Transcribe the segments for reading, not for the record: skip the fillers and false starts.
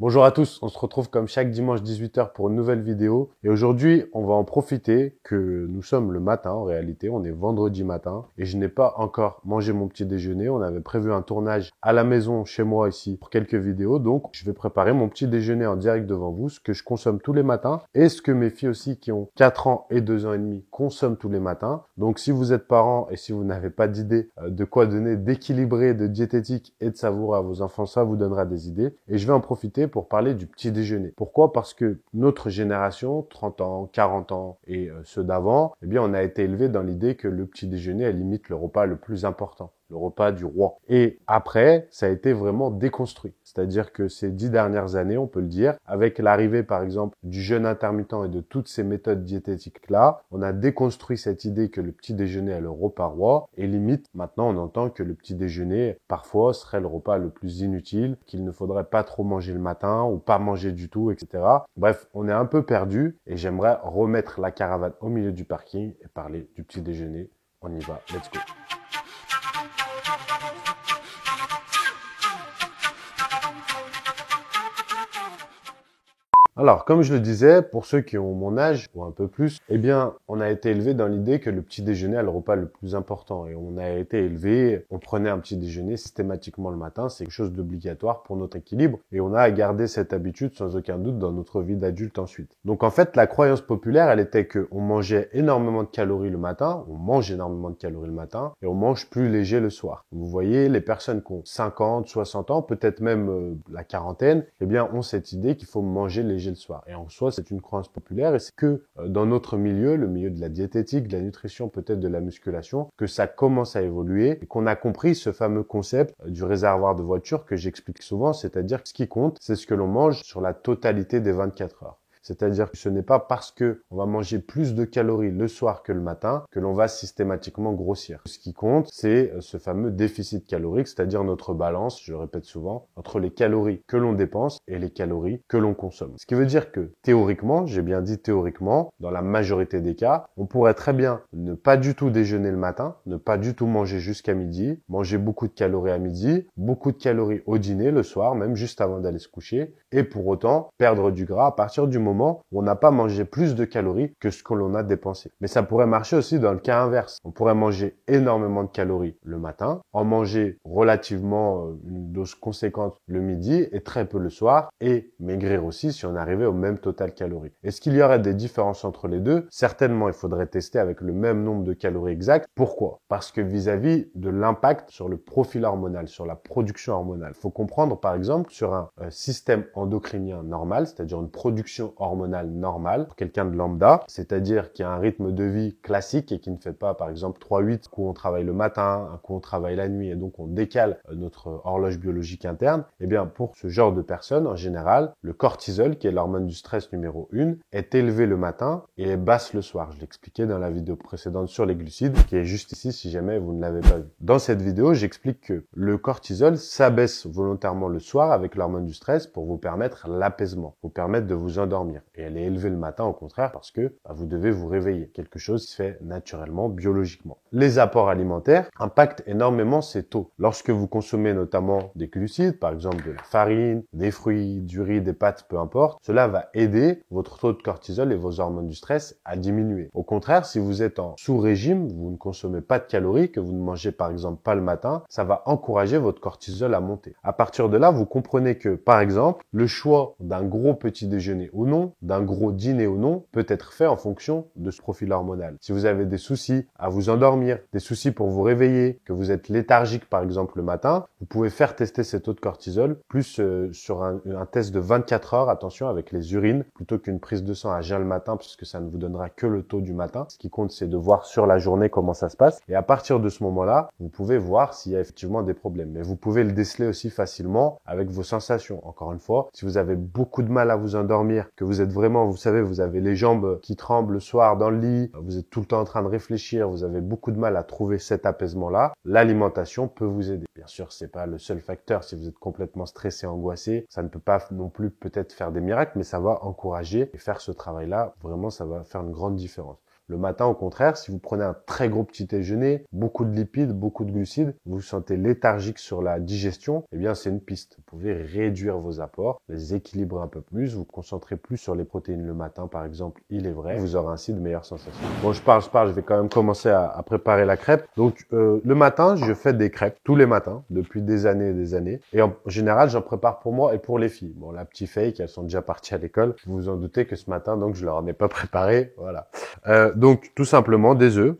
Bonjour à tous, on se retrouve comme chaque dimanche 18h pour une nouvelle vidéo. Et aujourd'hui, on va en profiter que nous sommes le matin en réalité, on est vendredi matin et je n'ai pas encore mangé mon petit déjeuner. On avait prévu un tournage à la maison chez moi ici pour quelques vidéos. Donc, je vais préparer mon petit déjeuner en direct devant vous, ce que je consomme tous les matins et ce que mes filles aussi qui ont 4 ans et 2 ans et demi consomment tous les matins. Donc, si vous êtes parents et si vous n'avez pas d'idée de quoi donner d'équilibré, de diététique et de savoureux à vos enfants, ça vous donnera des idées. Et je vais en profiter pour parler du petit déjeuner. Pourquoi? Parce que notre génération, 30 ans, 40 ans et ceux d'avant, eh bien, on a été élevé dans l'idée que le petit déjeuner est limite le repas le plus important, le repas du roi. Et après, ça a été vraiment déconstruit. C'est-à-dire que ces 10 dernières années, on peut le dire, avec l'arrivée, par exemple, du jeûne intermittent et de toutes ces méthodes diététiques-là, on a déconstruit cette idée que le petit déjeuner est le repas roi. Et limite, maintenant, on entend que le petit déjeuner, parfois, serait le repas le plus inutile, qu'il ne faudrait pas trop manger le matin ou pas manger du tout, etc. Bref, on est un peu perdu et j'aimerais remettre la caravane au milieu du parking et parler du petit déjeuner. On y va, let's go. Alors, comme je le disais, pour ceux qui ont mon âge ou un peu plus, eh bien, on a été élevé dans l'idée que le petit déjeuner est le repas le plus important. Et on a été élevé, on prenait un petit déjeuner systématiquement le matin. C'est quelque chose d'obligatoire pour notre équilibre. Et on a gardé cette habitude sans aucun doute dans notre vie d'adulte ensuite. Donc, en fait, la croyance populaire, elle était qu'on mangeait énormément de calories le matin, on mange énormément de calories le matin, et on mange plus léger le soir. Vous voyez, les personnes qui ont 50, 60 ans, peut-être même la quarantaine, eh bien, ont cette idée qu'il faut manger léger le soir. Et en soi, c'est une croyance populaire et c'est que dans notre milieu, le milieu de la diététique, de la nutrition, peut-être de la musculation, que ça commence à évoluer et qu'on a compris ce fameux concept du réservoir de voiture que j'explique souvent, c'est-à-dire que ce qui compte, c'est ce que l'on mange sur la totalité des 24 heures. C'est-à-dire que ce n'est pas parce que on va manger plus de calories le soir que le matin que l'on va systématiquement grossir. Ce qui compte, c'est ce fameux déficit calorique, c'est-à-dire notre balance, je le répète souvent, entre les calories que l'on dépense et les calories que l'on consomme. Ce qui veut dire que théoriquement, j'ai bien dit théoriquement, dans la majorité des cas, on pourrait très bien ne pas du tout déjeuner le matin, ne pas du tout manger jusqu'à midi, manger beaucoup de calories à midi, beaucoup de calories au dîner, le soir, même juste avant d'aller se coucher, et pour autant perdre du gras à partir du moment où on n'a pas mangé plus de calories que ce que l'on a dépensé. Mais ça pourrait marcher aussi dans le cas inverse. On pourrait manger énormément de calories le matin, en manger relativement une dose conséquente le midi et très peu le soir, et maigrir aussi si on arrivait au même total calories. Est-ce qu'il y aurait des différences entre les deux? Certainement, il faudrait tester avec le même nombre de calories exactes. Pourquoi? Parce que vis-à-vis de l'impact sur le profil hormonal, sur la production hormonale, il faut comprendre par exemple sur un système endocrinien normal, c'est-à-dire une production hormonale normale pour quelqu'un de lambda, c'est-à-dire qui a un rythme de vie classique et qui ne fait pas par exemple 3-8, un coup on travaille le matin, un coup on travaille la nuit et donc on décale notre horloge biologique interne, eh bien pour ce genre de personnes, en général, le cortisol, qui est l'hormone du stress numéro 1, est élevé le matin et est basse le soir. Je l'expliquais dans la vidéo précédente sur les glucides, qui est juste ici si jamais vous ne l'avez pas vu. Dans cette vidéo, j'explique que le cortisol s'abaisse volontairement le soir avec l'hormone du stress pour vous permettre l'apaisement, vous permettre de vous endormir. Et elle est élevée le matin au contraire parce que vous devez vous réveiller. Quelque chose qui se fait naturellement, biologiquement. Les apports alimentaires impactent énormément ces taux. Lorsque vous consommez notamment des glucides, par exemple de la farine, des fruits, du riz, des pâtes, peu importe, cela va aider votre taux de cortisol et vos hormones du stress à diminuer. Au contraire, si vous êtes en sous-régime, vous ne consommez pas de calories, que vous ne mangez par exemple pas le matin, ça va encourager votre cortisol à monter. À partir de là, vous comprenez que, par exemple, le choix d'un gros petit déjeuner ou non, d'un gros dîner ou non, peut être fait en fonction de ce profil hormonal. Si vous avez des soucis à vous endormir, des soucis pour vous réveiller, que vous êtes léthargique par exemple le matin, vous pouvez faire tester ces taux de cortisol plus sur un test de 24 heures, attention, avec les urines, plutôt qu'une prise de sang à jeun le matin, puisque ça ne vous donnera que le taux du matin. Ce qui compte, c'est de voir sur la journée comment ça se passe. Et à partir de ce moment-là, vous pouvez voir s'il y a effectivement des problèmes. Mais vous pouvez le déceler aussi facilement avec vos sensations. Encore une fois, si vous avez beaucoup de mal à vous endormir, que vous êtes vraiment, vous savez, vous avez les jambes qui tremblent le soir dans le lit, vous êtes tout le temps en train de réfléchir, vous avez beaucoup de mal à trouver cet apaisement-là, l'alimentation peut vous aider. Bien sûr, c'est pas le seul facteur. Si vous êtes complètement stressé, angoissé, ça ne peut pas non plus peut-être faire des miracles, mais ça va encourager et faire ce travail-là. Vraiment, ça va faire une grande différence. Le matin, au contraire, si vous prenez un très gros petit déjeuner, beaucoup de lipides, beaucoup de glucides, vous vous sentez léthargique sur la digestion, eh bien, c'est une piste. Vous pouvez réduire vos apports, les équilibrer un peu plus, vous concentrer plus sur les protéines le matin, par exemple, il est vrai. Vous aurez ainsi de meilleures sensations. Bon, je parle, je vais quand même commencer à préparer la crêpe. Donc, le matin, je fais des crêpes tous les matins, depuis des années et des années. Et en général, j'en prépare pour moi et pour les filles. Bon, la petite fake, elles sont déjà parties à l'école. Vous vous en doutez que ce matin, donc, je leur en ai pas préparé. Voilà. Donc, tout simplement, des œufs.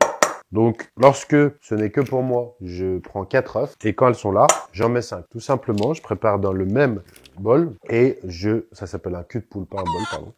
Donc, lorsque ce n'est que pour moi, je prends 4 œufs et quand elles sont là, j'en mets 5. Tout simplement, je prépare dans le même bol et ça s'appelle un cul de poule, pas un bol, pardon.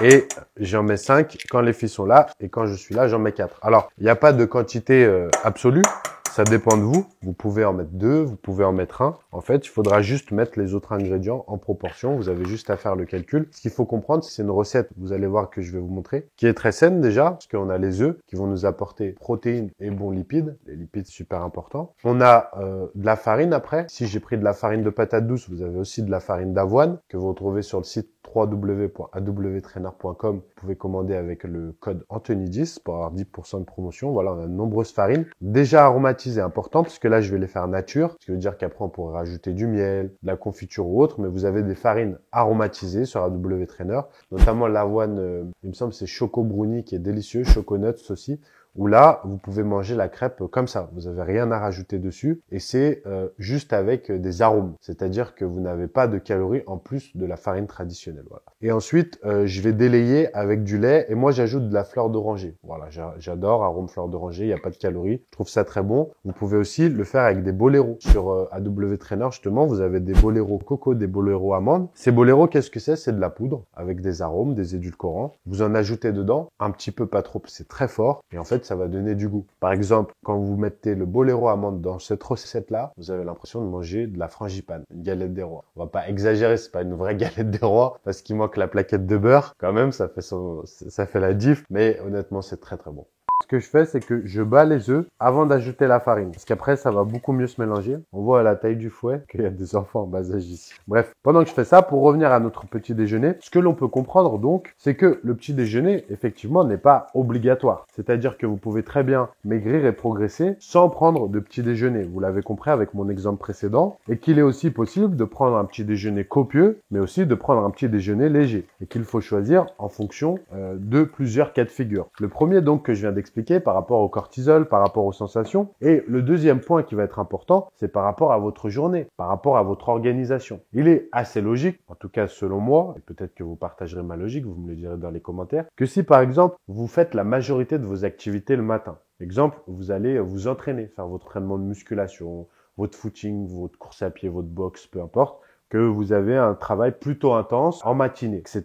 Et j'en mets 5 quand les filles sont là et quand je suis là, j'en mets 4. Alors, il n'y a pas de quantité absolue. Ça dépend de vous. Vous pouvez en mettre 2, vous pouvez en mettre 1. En fait, il faudra juste mettre les autres ingrédients en proportion. Vous avez juste à faire le calcul. Ce qu'il faut comprendre, c'est une recette, vous allez voir que je vais vous montrer, qui est très saine déjà, parce qu'on a les œufs qui vont nous apporter protéines et bons lipides. Les lipides, super importants. On a de la farine après. Si j'ai pris de la farine de patate douce, vous avez aussi de la farine d'avoine que vous retrouvez sur le site www.awtrainer.com. Vous pouvez commander avec le code Anthony10 pour avoir 10% de promotion. Voilà, on a de nombreuses farines. Déjà aromatisées, important, parce que là, je vais les faire nature. Ce qui veut dire qu'après, on pourrait rajouter du miel, de la confiture ou autre, mais vous avez des farines aromatisées sur AW Trainer, notamment l'avoine, il me semble, c'est Choco Brownie qui est délicieux, Choco Nuts aussi, où là, vous pouvez manger la crêpe comme ça. Vous n'avez rien à rajouter dessus et c'est juste avec des arômes. C'est-à-dire que vous n'avez pas de calories en plus de la farine traditionnelle. Voilà. Et ensuite, je vais délayer avec du lait et moi, j'ajoute de la fleur d'oranger. Voilà, j'adore arôme fleur d'oranger, il n'y a pas de calories. Je trouve ça très bon. Vous pouvez aussi le faire avec des boléros. Sur AW Trainer, justement, vous avez des boléros coco, des boléros amandes. Ces boléros, qu'est-ce que c'est? C'est de la poudre avec des arômes, des édulcorants. Vous en ajoutez dedans, un petit peu, pas trop, c'est très fort. Et en fait, ça va donner du goût. Par exemple, quand vous mettez le boléro amande dans cette recette-là, vous avez l'impression de manger de la frangipane, une galette des rois. On va pas exagérer, c'est pas une vraie galette des rois parce qu'il manque la plaquette de beurre. Quand même, ça fait la diff, mais honnêtement, c'est très très bon. Ce que je fais, c'est que je bats les œufs avant d'ajouter la farine. Parce qu'après, ça va beaucoup mieux se mélanger. On voit à la taille du fouet qu'il y a des enfants en bas âge ici. Bref, pendant que je fais ça, pour revenir à notre petit déjeuner, ce que l'on peut comprendre donc, c'est que le petit déjeuner, effectivement, n'est pas obligatoire. C'est-à-dire que vous pouvez très bien maigrir et progresser sans prendre de petit déjeuner. Vous l'avez compris avec mon exemple précédent. Et qu'il est aussi possible de prendre un petit déjeuner copieux, mais aussi de prendre un petit déjeuner léger. Et qu'il faut choisir en fonction de plusieurs cas de figure. Le premier donc que je viens d'expliquer par rapport au cortisol, par rapport aux sensations. Et le deuxième point qui va être important, c'est par rapport à votre journée, par rapport à votre organisation. Il est assez logique, en tout cas selon moi, et peut-être que vous partagerez ma logique, vous me le direz dans les commentaires, que si par exemple, vous faites la majorité de vos activités le matin, exemple, vous allez vous entraîner, faire votre entraînement de musculation, votre footing, votre course à pied, votre boxe, peu importe, que vous avez un travail plutôt intense en matinée, etc.,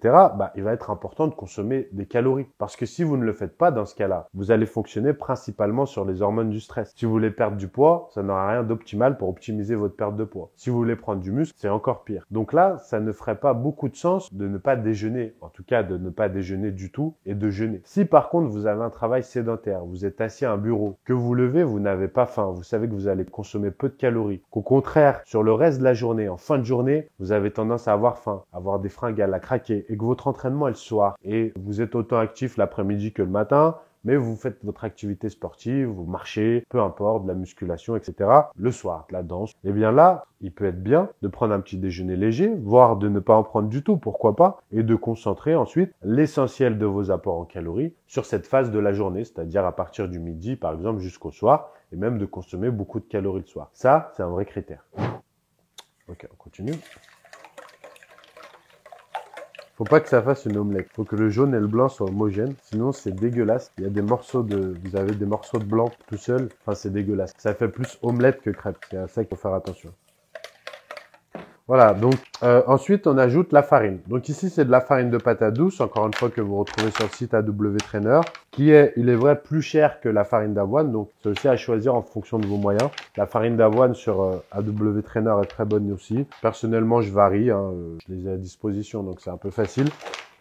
il va être important de consommer des calories. Parce que si vous ne le faites pas dans ce cas-là, vous allez fonctionner principalement sur les hormones du stress. Si vous voulez perdre du poids, ça n'aura rien d'optimal pour optimiser votre perte de poids. Si vous voulez prendre du muscle, c'est encore pire. Donc là, ça ne ferait pas beaucoup de sens de ne pas déjeuner, en tout cas de ne pas déjeuner du tout et de jeûner. Si par contre vous avez un travail sédentaire, vous êtes assis à un bureau, que vous levez, vous n'avez pas faim, vous savez que vous allez consommer peu de calories, qu'au contraire, sur le reste de la journée, en fin de journée, vous avez tendance à avoir faim, à avoir des fringales, à craquer, et que votre entraînement est le soir, et vous êtes autant actif l'après-midi que le matin, mais vous faites votre activité sportive, vous marchez, peu importe, de la musculation, etc. le soir, de la danse. Et bien là, il peut être bien de prendre un petit déjeuner léger, voire de ne pas en prendre du tout, pourquoi pas, et de concentrer ensuite l'essentiel de vos apports en calories sur cette phase de la journée, c'est-à-dire à partir du midi, par exemple, jusqu'au soir, et même de consommer beaucoup de calories le soir. Ça, c'est un vrai critère. Ok, on continue. Faut pas que ça fasse une omelette. Faut que le jaune et le blanc soient homogènes. Sinon, c'est dégueulasse. Il y a des morceaux vous avez des morceaux de blanc tout seul. Enfin, c'est dégueulasse. Ça fait plus omelette que crêpe. C'est à ça qu'il faut faire attention. Voilà, donc ensuite on ajoute la farine. Donc ici c'est de la farine de patate douce, encore une fois que vous retrouvez sur le site AW Trainer, qui est, il est vrai, plus cher que la farine d'avoine, donc c'est aussi à choisir en fonction de vos moyens. La farine d'avoine sur AW Trainer est très bonne aussi. Personnellement je varie, je les ai à disposition donc c'est un peu facile.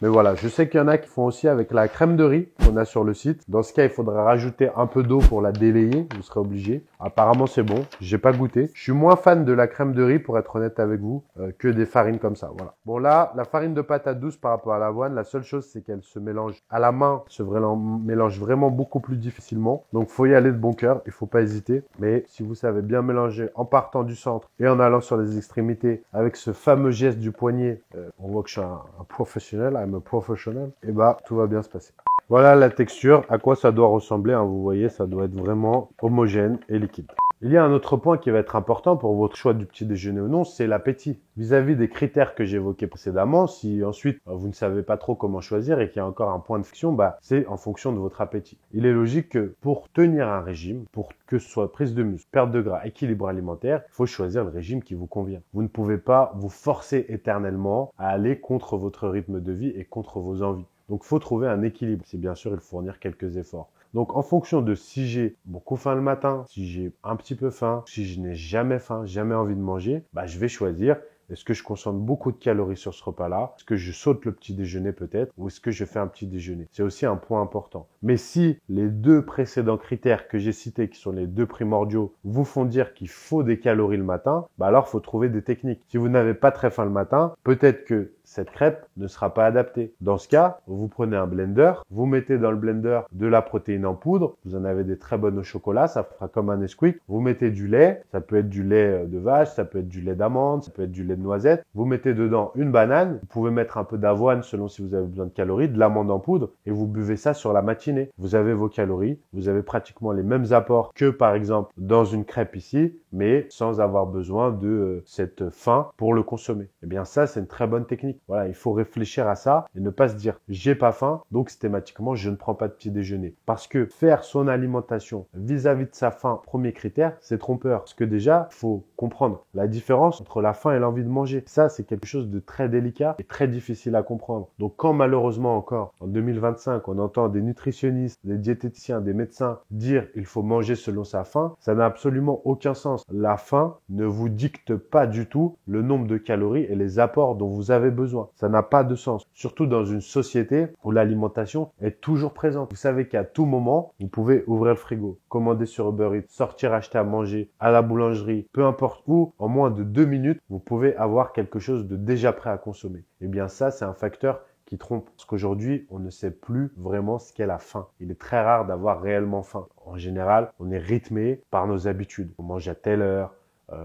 Mais voilà, je sais qu'il y en a qui font aussi avec la crème de riz qu'on a sur le site. Dans ce cas, il faudra rajouter un peu d'eau pour la délayer. Vous serez obligé. Apparemment, c'est bon. J'ai pas goûté. Je suis moins fan de la crème de riz, pour être honnête avec vous, que des farines comme ça. Voilà. Bon là, la farine de patate douce par rapport à l'avoine, la seule chose, c'est qu'elle se mélange à la main, se mélange vraiment beaucoup plus difficilement. Donc, faut y aller de bon cœur. Il faut pas hésiter. Mais si vous savez bien mélanger en partant du centre et en allant sur les extrémités avec ce fameux geste du poignet, on voit que je suis un professionnel, I'm a professional, et bah, tout va bien se passer. Voilà la texture, à quoi ça doit ressembler, hein, vous voyez, ça doit être vraiment homogène et liquide. Il y a un autre point qui va être important pour votre choix du petit déjeuner ou non, c'est l'appétit. Vis-à-vis des critères que j'évoquais précédemment, si ensuite vous ne savez pas trop comment choisir et qu'il y a encore un point de friction, c'est en fonction de votre appétit. Il est logique que pour tenir un régime, pour que ce soit prise de muscle, perte de gras, équilibre alimentaire, il faut choisir le régime qui vous convient. Vous ne pouvez pas vous forcer éternellement à aller contre votre rythme de vie et contre vos envies. Donc, il faut trouver un équilibre. C'est bien sûr, il faut fournir quelques efforts. Donc, en fonction de si j'ai beaucoup faim le matin, si j'ai un petit peu faim, si je n'ai jamais faim, jamais envie de manger, je vais choisir. Est-ce que je consomme beaucoup de calories sur ce repas-là? Est-ce que je saute le petit déjeuner peut-être? Ou est-ce que je fais un petit déjeuner? C'est aussi un point important. Mais si les deux précédents critères que j'ai cités, qui sont les deux primordiaux, vous font dire qu'il faut des calories le matin, alors il faut trouver des techniques. Si vous n'avez pas très faim le matin, peut-être que cette crêpe ne sera pas adaptée. Dans ce cas, vous prenez un blender, vous mettez dans le blender de la protéine en poudre, vous en avez des très bonnes au chocolat, ça fera comme un Nesquik, vous mettez du lait, ça peut être du lait de vache, ça peut être du lait d'amande, ça peut être du lait de noisette, vous mettez dedans une banane, vous pouvez mettre un peu d'avoine selon si vous avez besoin de calories, de l'amande en poudre, et vous buvez ça sur la matinée. Vous avez vos calories, vous avez pratiquement les mêmes apports que par exemple dans une crêpe ici, mais sans avoir besoin de cette faim pour le consommer. Eh bien ça, c'est une très bonne technique. Voilà, il faut réfléchir à ça et ne pas se dire j'ai pas faim, donc systématiquement je ne prends pas de petit déjeuner. Parce que faire son alimentation vis-à-vis de sa faim, premier critère, c'est trompeur. Parce que déjà, il faut comprendre la différence entre la faim et l'envie de manger. Ça, c'est quelque chose de très délicat et très difficile à comprendre. Donc quand malheureusement encore, en 2025, on entend des nutritionnistes, des diététiciens, des médecins dire il faut manger selon sa faim, ça n'a absolument aucun sens. La faim ne vous dicte pas du tout le nombre de calories et les apports dont vous avez besoin. Ça n'a pas de sens. Surtout dans une société où l'alimentation est toujours présente. Vous savez qu'à tout moment, vous pouvez ouvrir le frigo, commander sur Uber Eats, sortir acheter à manger, à la boulangerie, peu importe où, en moins de 2 minutes, vous pouvez avoir quelque chose de déjà prêt à consommer. Eh bien ça, c'est un facteur qui trompe. Parce qu'aujourd'hui, on ne sait plus vraiment ce qu'est la faim. Il est très rare d'avoir réellement faim. En général, on est rythmé par nos habitudes. On mange à telle heure,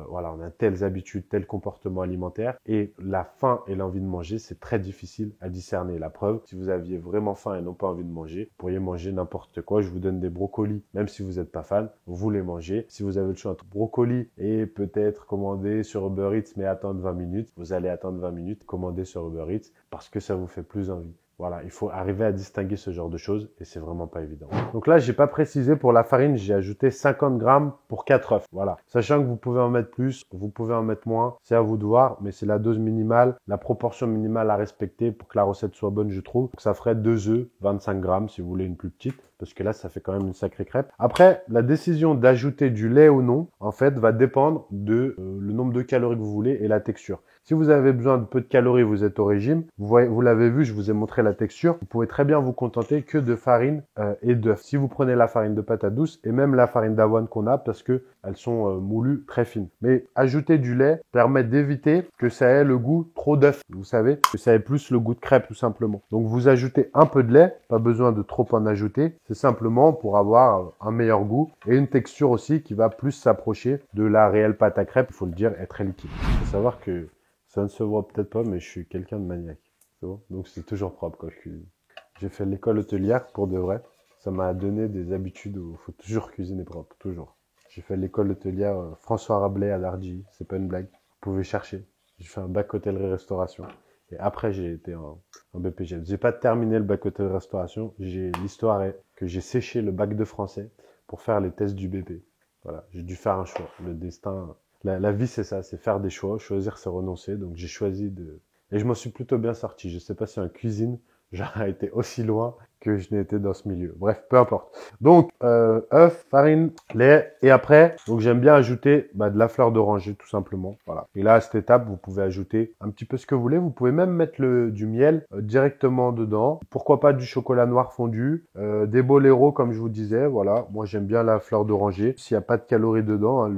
voilà, on a telles habitudes, tel comportement alimentaire. Et la faim et l'envie de manger, c'est très difficile à discerner. La preuve, si vous aviez vraiment faim et non pas envie de manger, vous pourriez manger n'importe quoi. Je vous donne des brocolis, même si vous n'êtes pas fan, vous les mangez. Si vous avez le choix entre brocolis et peut-être commander sur Uber Eats, mais attendre 20 minutes, vous allez attendre 20 minutes, commander sur Uber Eats parce que ça vous fait plus envie. Voilà, il faut arriver à distinguer ce genre de choses et c'est vraiment pas évident. Donc là, j'ai pas précisé pour la farine, j'ai ajouté 50 grammes pour 4 œufs. Voilà. Sachant que vous pouvez en mettre plus, vous pouvez en mettre moins, c'est à vous de voir, mais c'est la dose minimale, la proportion minimale à respecter pour que la recette soit bonne, je trouve. Donc ça ferait 2 œufs, 25 grammes si vous voulez une plus petite, parce que là, ça fait quand même une sacrée crêpe. Après, la décision d'ajouter du lait ou non, en fait, va dépendre de le nombre de calories que vous voulez et la texture. Si vous avez besoin de peu de calories, vous êtes au régime. Vous l'avez vu, je vous ai montré la texture. Vous pouvez très bien vous contenter que de farine et d'œufs. Si vous prenez la farine de patate douce et même la farine d'avoine qu'on a, parce que elles sont moulues très fines. Mais ajouter du lait permet d'éviter que ça ait le goût trop d'œuf. Vous savez, que ça ait plus le goût de crêpe tout simplement. Donc vous ajoutez un peu de lait, pas besoin de trop en ajouter. C'est simplement pour avoir un meilleur goût et une texture aussi qui va plus s'approcher de la réelle pâte à crêpe. Il faut le dire, est très liquide. Il faut savoir que ça ne se voit peut-être pas, mais je suis quelqu'un de maniaque. C'est bon. Donc c'est toujours propre quand je cuisine. J'ai fait l'école hôtelière pour de vrai. Ça m'a donné des habitudes où il faut toujours cuisiner propre, toujours. J'ai fait l'école hôtelière François Rabelais à l'Argy, c'est pas une blague. Vous pouvez chercher. J'ai fait un bac hôtellerie-restauration. Et après, j'ai été en BPGEPS. J'ai pas terminé le bac hôtellerie-restauration. L'histoire est que j'ai séché le bac de français pour faire les tests du BP. Voilà, j'ai dû faire un choix. Le destin, la vie, c'est ça, c'est faire des choix. Choisir, c'est renoncer. Donc, j'ai choisi de... Et je m'en suis plutôt bien sorti. Je sais pas si en cuisine, j'aurais été aussi loin que je n'ai été dans ce milieu. Bref, peu importe. Donc, œuf, farine, lait, et après, donc j'aime bien ajouter de la fleur d'oranger, tout simplement. Voilà. Et là, à cette étape, vous pouvez ajouter un petit peu ce que vous voulez. Vous pouvez même mettre du miel directement dedans. Pourquoi pas du chocolat noir fondu, des boléros, comme je vous disais. Voilà. Moi, j'aime bien la fleur d'oranger. S'il n'y a pas de calories dedans, hein,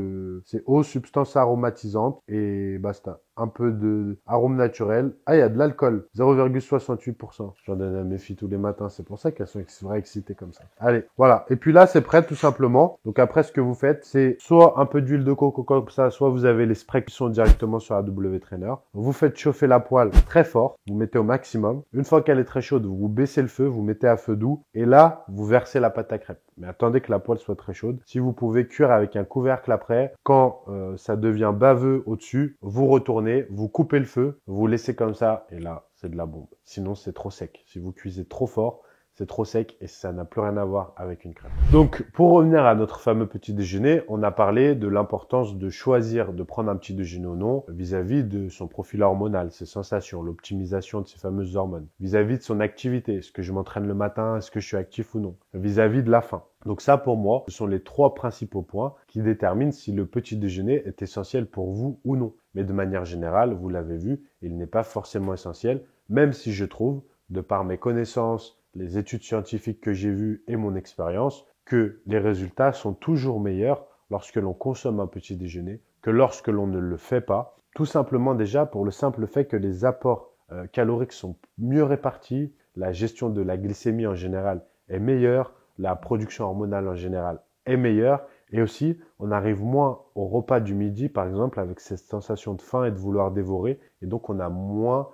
c'est eau, substance aromatisante et basta. Un peu de arôme naturel. Ah, il y a de l'alcool. 0,68%. J'en donne à mes filles tous les matins. C'est pour ça qu'elles sont vraiment excitées comme ça. Allez, voilà. Et puis là, c'est prêt tout simplement. Donc après, ce que vous faites, c'est soit un peu d'huile de coco comme ça, soit vous avez les sprays qui sont directement sur la W-Trainer. Vous faites chauffer la poêle très fort. Vous mettez au maximum. Une fois qu'elle est très chaude, vous baissez le feu, vous mettez à feu doux. Et là, vous versez la pâte à crêpes. Mais attendez que la poêle soit très chaude. Si vous pouvez cuire avec un couvercle après, quand ça devient baveux au-dessus, vous retournez, vous coupez le feu, vous laissez comme ça, et là, c'est de la bombe. Sinon, c'est trop sec. Si vous cuisez trop fort, c'est trop sec et ça n'a plus rien à voir avec une crêpe. Donc, pour revenir à notre fameux petit déjeuner, on a parlé de l'importance de choisir de prendre un petit déjeuner ou non vis-à-vis de son profil hormonal, ses sensations, l'optimisation de ses fameuses hormones, vis-à-vis de son activité, est-ce que je m'entraîne le matin, est-ce que je suis actif ou non, vis-à-vis de la faim. Donc ça, pour moi, ce sont les 3 principaux points qui déterminent si le petit déjeuner est essentiel pour vous ou non. Mais de manière générale, vous l'avez vu, il n'est pas forcément essentiel, même si je trouve, de par mes connaissances, les études scientifiques que j'ai vues et mon expérience, que les résultats sont toujours meilleurs lorsque l'on consomme un petit déjeuner que lorsque l'on ne le fait pas. Tout simplement déjà pour le simple fait que les apports caloriques sont mieux répartis, la gestion de la glycémie en général est meilleure, la production hormonale en général est meilleure et aussi on arrive moins au repas du midi par exemple avec cette sensation de faim et de vouloir dévorer et donc on a moins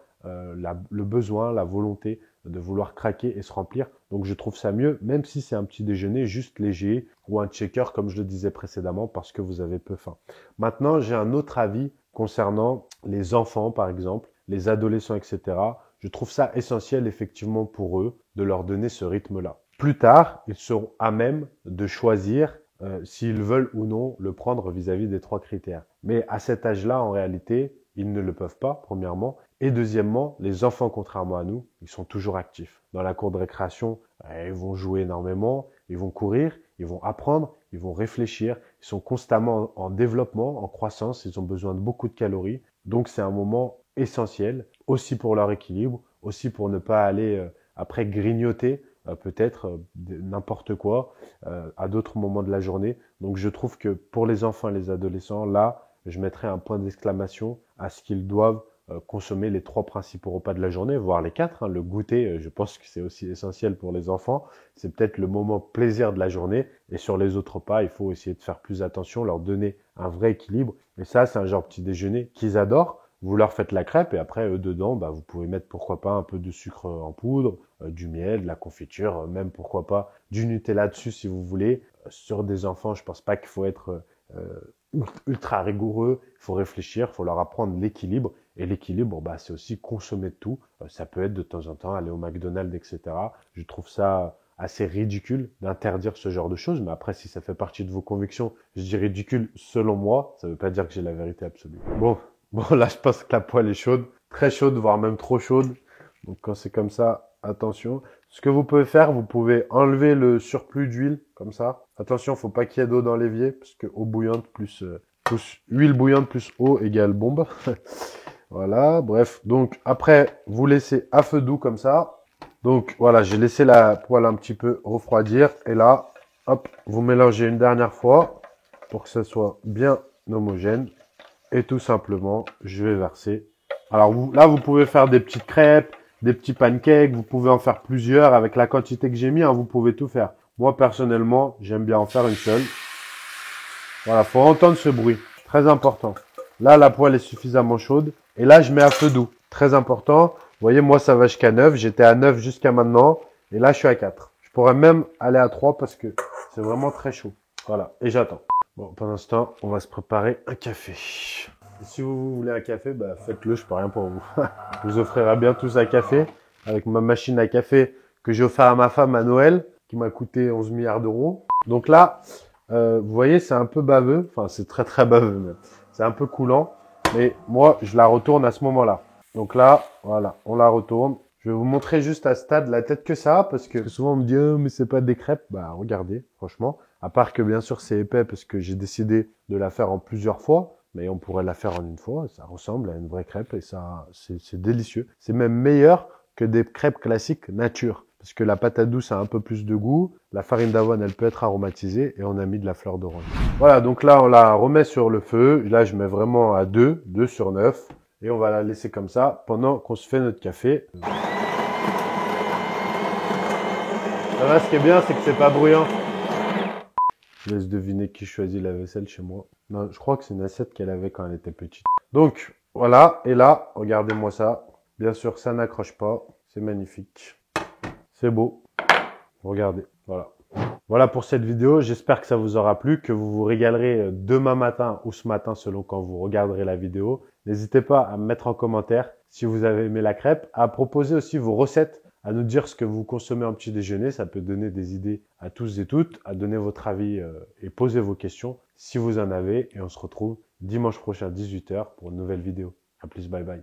le besoin, la volonté de vouloir craquer et se remplir. Donc je trouve ça mieux, même si c'est un petit déjeuner juste léger ou un shaker comme je le disais précédemment parce que vous avez peu faim. Maintenant, j'ai un autre avis concernant les enfants par exemple, les adolescents, etc. Je trouve ça essentiel effectivement pour eux de leur donner ce rythme-là. Plus tard, ils seront à même de choisir s'ils veulent ou non le prendre vis-à-vis des 3 critères. Mais à cet âge-là, en réalité, ils ne le peuvent pas, premièrement. Et deuxièmement, les enfants, contrairement à nous, ils sont toujours actifs. Dans la cour de récréation, ils vont jouer énormément, ils vont courir, ils vont apprendre, ils vont réfléchir. Ils sont constamment en développement, en croissance, ils ont besoin de beaucoup de calories. Donc c'est un moment essentiel, aussi pour leur équilibre, aussi pour ne pas aller après grignoter peut-être n'importe quoi à d'autres moments de la journée. Donc je trouve que pour les enfants et les adolescents, là, je mettrais un point d'exclamation à ce qu'ils doivent consommer les 3 principaux repas de la journée, voire les 4. Hein. Le goûter, je pense que c'est aussi essentiel pour les enfants. C'est peut-être le moment plaisir de la journée. Et sur les autres repas, il faut essayer de faire plus attention, leur donner un vrai équilibre. Et ça, c'est un genre petit déjeuner qu'ils adorent. Vous leur faites la crêpe et après, eux, dedans, vous pouvez mettre, pourquoi pas, un peu de sucre en poudre, du miel, de la confiture, même, pourquoi pas, du Nutella dessus si vous voulez. Sur des enfants, je pense pas qu'il faut être ultra rigoureux. Il faut réfléchir, il faut leur apprendre l'équilibre. Et l'équilibre, c'est aussi consommer de tout. Ça peut être de temps en temps aller au McDonald's, etc. Je trouve ça assez ridicule d'interdire ce genre de choses. Mais après, si ça fait partie de vos convictions, je dis ridicule selon moi. Ça veut pas dire que j'ai la vérité absolue. Bon, là, je pense que la poêle est chaude. Très chaude, voire même trop chaude. Donc, quand c'est comme ça, attention. Ce que vous pouvez faire, vous pouvez enlever le surplus d'huile, comme ça. Attention, faut pas qu'il y ait d'eau dans l'évier, parce que eau bouillante plus huile bouillante plus eau égale bombe. Voilà, bref. Donc, après, vous laissez à feu doux, comme ça. Donc, voilà, j'ai laissé la poêle un petit peu refroidir. Et là, hop, vous mélangez une dernière fois, pour que ça soit bien homogène. Et tout simplement, je vais verser. Alors là, vous pouvez faire des petites crêpes, des petits pancakes. Vous pouvez en faire plusieurs avec la quantité que j'ai mis. Vous pouvez tout faire. Moi, personnellement, j'aime bien en faire une seule. Voilà, faut entendre ce bruit. Très important. Là, la poêle est suffisamment chaude. Et là, je mets à feu doux. Très important. Vous voyez, moi, ça va jusqu'à 9. J'étais à 9 jusqu'à maintenant. Et là, je suis à 4. Je pourrais même aller à 3 parce que c'est vraiment très chaud. Voilà. Et j'attends. Bon, pendant ce temps, on va se préparer un café. Et si vous voulez un café, faites-le, je peux rien pour vous. Je vous offrirai bien tous un café avec ma machine à café que j'ai offert à ma femme à Noël, qui m'a coûté 11 milliards d'euros. Donc là, vous voyez, c'est un peu baveux. Enfin, c'est très très baveux même. C'est un peu coulant. Mais moi, je la retourne à ce moment-là. Donc là, voilà, on la retourne. Je vais vous montrer juste à ce stade la tête que ça a, parce que souvent on me dit oh, mais c'est pas des crêpes. Bah regardez, franchement. À part que bien sûr c'est épais parce que j'ai décidé de la faire en plusieurs fois, mais on pourrait la faire en une fois. Ça ressemble à une vraie crêpe et ça, c'est délicieux. C'est même meilleur que des crêpes classiques nature. Parce que la patate douce a un peu plus de goût, la farine d'avoine elle peut être aromatisée et on a mis de la fleur d'orange. Voilà, donc là on la remet sur le feu. Là je mets vraiment à 2 sur 9. Et on va la laisser comme ça pendant qu'on se fait notre café. Ça va, ce qui est bien, c'est que c'est pas bruyant. Je laisse deviner qui choisit la vaisselle chez moi. Non, je crois que c'est une assiette qu'elle avait quand elle était petite. Donc, voilà. Et là, regardez-moi ça. Bien sûr, ça n'accroche pas. C'est magnifique. C'est beau. Regardez. Voilà. Voilà pour cette vidéo. J'espère que ça vous aura plu, que vous vous régalerez demain matin ou ce matin selon quand vous regarderez la vidéo. N'hésitez pas à me mettre en commentaire si vous avez aimé la crêpe, à proposer aussi vos recettes, à nous dire ce que vous consommez en petit déjeuner. Ça peut donner des idées à tous et toutes, à donner votre avis et poser vos questions si vous en avez. Et on se retrouve dimanche prochain 18 h pour une nouvelle vidéo. À plus, bye bye.